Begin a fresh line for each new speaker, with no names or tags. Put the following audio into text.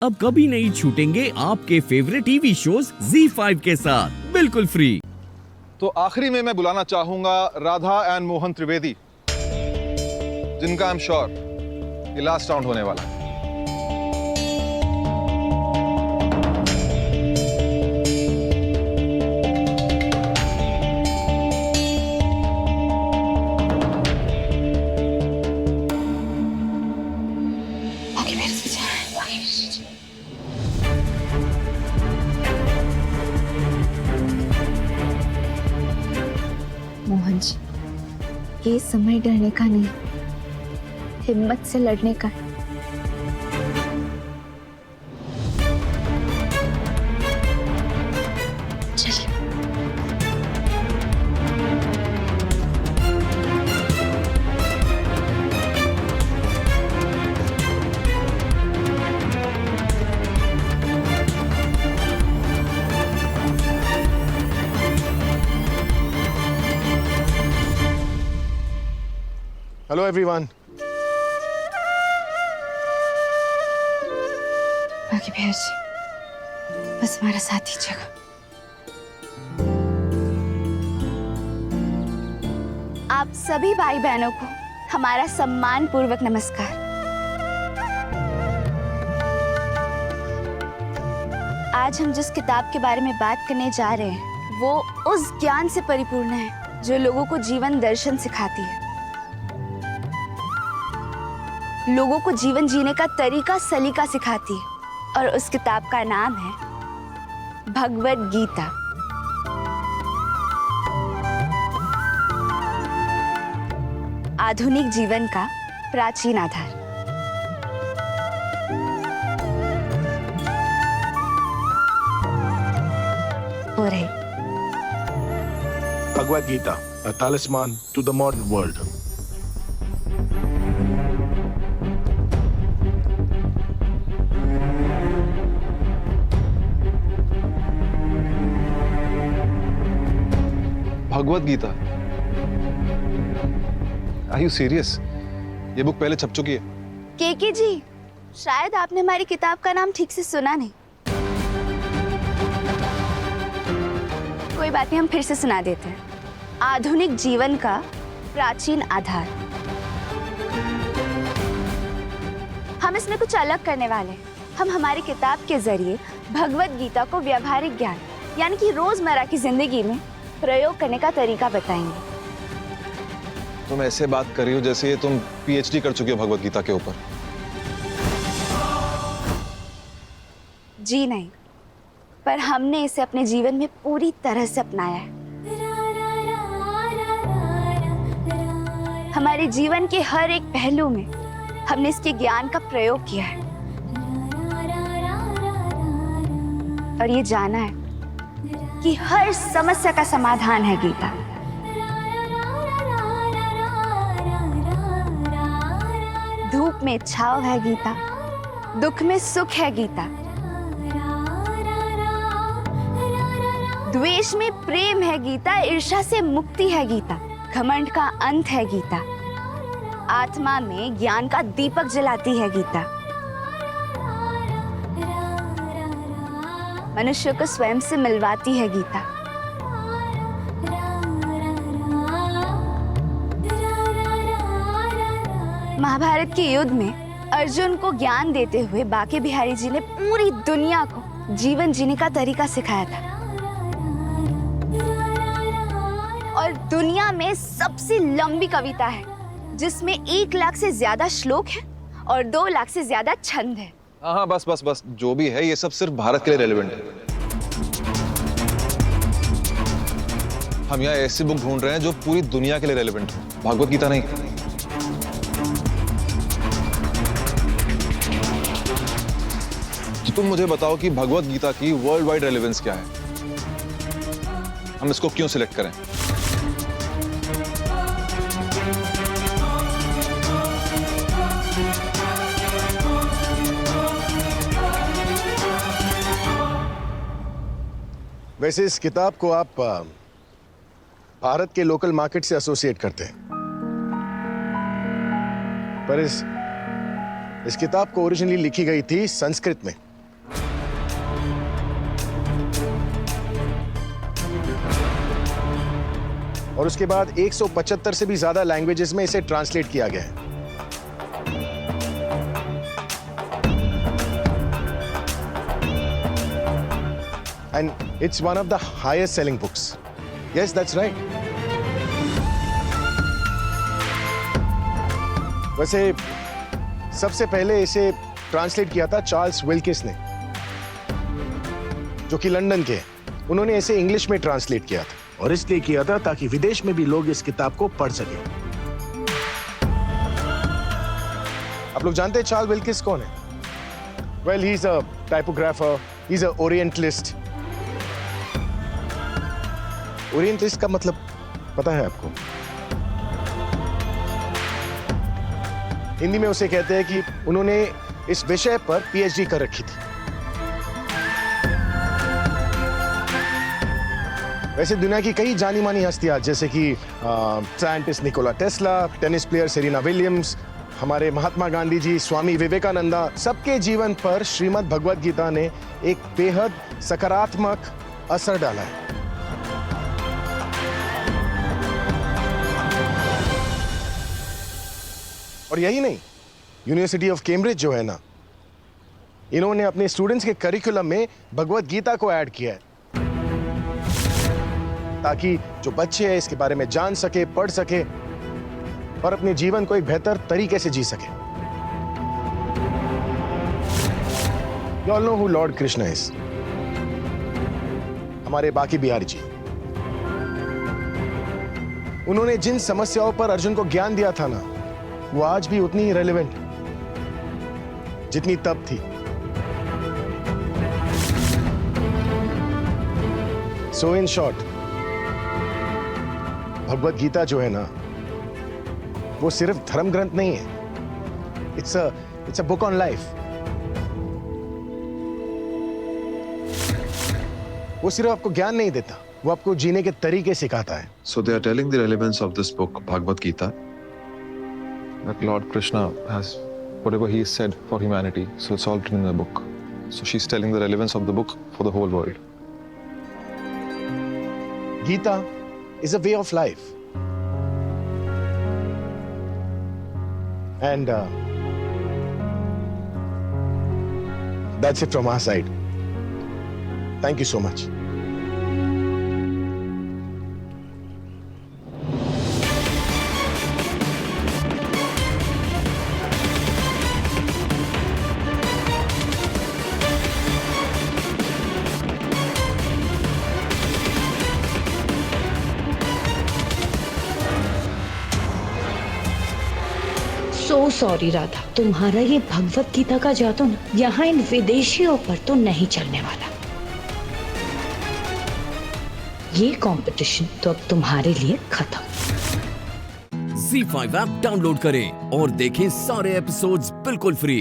अब कभी नहीं छूटेंगे आपके फेवरेट टीवी शोज ZEE5 के साथ बिल्कुल फ्री।
तो आखिरी में मैं बुलाना चाहूंगा राधा एंड मोहन त्रिवेदी, जिनका आई एम श्योर ये लास्ट राउंड होने वाला है।
मोहन जी, ये समय डरने का नहीं, हिम्मत से लड़ने का है। चलिए।
Hello everyone.
बाकी भैया जी, बस हमारा साथ दीजिएगा। आप सभी भाई बहनों को हमारा सम्मान पूर्वक नमस्कार। आज हम जिस किताब के बारे में बात करने जा रहे हैं वो उस ज्ञान से परिपूर्ण है जो लोगों को जीवन दर्शन सिखाती है, लोगों को जीवन जीने का तरीका सलीका सिखाती है, और उस किताब का नाम है भगवद गीता। आधुनिक जीवन का प्राचीन आधार। और है
Bhagavad Gita, a talisman to the modern world.
Bhagavad Gita, are you serious? ये बुक पहले छप चुकी है।
केके जी, शायद आपने हमारी किताब का नाम ठीक से सुना नहीं। कोई बात नहीं, हम फिर से सुना देते हैं। आधुनिक जीवन का प्राचीन आधार। हम इसमें कुछ अलग करने वाले हैं। हम हमारी किताब के जरिए भगवद गीता को व्यवहारिक ज्ञान यानी कि रोजमर्रा की जिंदगी में प्रयोग करने का तरीका बताएंगे।
तुम ऐसे बात कर रही हो जैसे तुम PhD कर चुकी हो भगवद गीता के ऊपर।
जी नहीं, पर हमने इसे अपने जीवन में पूरी तरह से अपनाया है। हमारे जीवन के हर एक पहलू में हमने इसके ज्ञान का प्रयोग किया है और ये जाना है कि हर समस्या का समाधान है गीता। धूप में छाव है गीता, दुख में सुख है गीता, द्वेष में प्रेम है गीता, ईर्ष्या से मुक्ति है गीता, घमंड का अंत है गीता, आत्मा में ज्ञान का दीपक जलाती है गीता, मनुष्य को स्वयं से मिलवाती है गीता। महाभारत के युद्ध में अर्जुन को ज्ञान देते हुए बांके बिहारी जी ने पूरी दुनिया को जीवन जीने का तरीका सिखाया था। और दुनिया में सबसे लंबी कविता है जिसमें 1 लाख से ज्यादा श्लोक है और 2 लाख से ज्यादा छंद है।
हाँ, बस जो भी है ये सब सिर्फ भारत के लिए रेलेवेंट है। हम यहाँ ऐसी बुक ढूंढ रहे हैं जो पूरी दुनिया के लिए रेलेवेंट हो, भगवद गीता नहीं। तो तुम मुझे बताओ कि भगवद गीता की वर्ल्ड वाइड रेलेवेंस क्या है, हम इसको क्यों सिलेक्ट करें?
वैसे इस किताब को आप भारत के लोकल मार्केट से एसोसिएट करते हैं, पर इस किताब को ओरिजिनली लिखी गई थी संस्कृत में और उसके बाद 175 से भी ज्यादा लैंग्वेजेस में इसे ट्रांसलेट किया गया है। And it's one of the highest selling books. Yes, that's right. वैसे सबसे पहले इसे ट्रांसलेट किया था चार्ल्स विल्किस ने, जो कि लंदन के हैं। उन्होंने इसे इंग्लिश में ट्रांसलेट किया था,
और इसलिए किया था ताकि विदेश में भी लोग इस किताब को पढ़ सकें।
आप लोग जानते हैं चार्ल्स विल्किस कौन है? Well, he is a typographer, he is a orientalist. Orientalist का मतलब पता है आपको? हिंदी में उसे कहते हैं कि उन्होंने इस विषय पर पीएचडी कर रखी थी। वैसे दुनिया की कई जानी मानी हस्तियां जैसे कि scientist Nikola Tesla, tennis player Serena Williams, हमारे महात्मा गांधी जी, स्वामी विवेकानंदा, सबके जीवन पर श्रीमद् भगवद गीता ने एक बेहद सकारात्मक असर डाला है। और यही नहीं, यूनिवर्सिटी ऑफ कैम्ब्रिज जो है ना, इन्होंने अपने स्टूडेंट्स के करिकुलम में भगवद गीता को ऐड किया है ताकि जो बच्चे हैं इसके बारे में जान सके, पढ़ सके और अपने जीवन को एक बेहतर तरीके से जी सके। You all know who Lord Krishna is. हमारे बाकी बिहारी जी। उन्होंने जिन समस्याओं पर अर्जुन को ज्ञान दिया था ना, वो आज भी उतनी ही रेलेवेंट जितनी तब थी। सो इन शॉर्ट, भगवद गीता जो है ना, वो सिर्फ धर्म ग्रंथ नहीं है। It's a book on life. वो सिर्फ आपको ज्ञान नहीं देता, वो आपको जीने के तरीके सिखाता है।
So they are telling the relevance of this book, Bhagavad Gita, that Lord Krishna has whatever he said for humanity, so it's all written in the book. So she's telling the relevance of the book for the whole world.
Gita is a way of life. And that's it from our side. Thank you so much.
So sorry Radha, तुम्हारा ये भगवत गीता का जादू ना यहाँ इन विदेशियों पर तो नहीं चलने वाला। ये कंपटीशन तो अब तुम्हारे लिए खत्म।
Z5 ऐप डाउनलोड करें और देखें सारे एपिसोड्स बिल्कुल फ्री।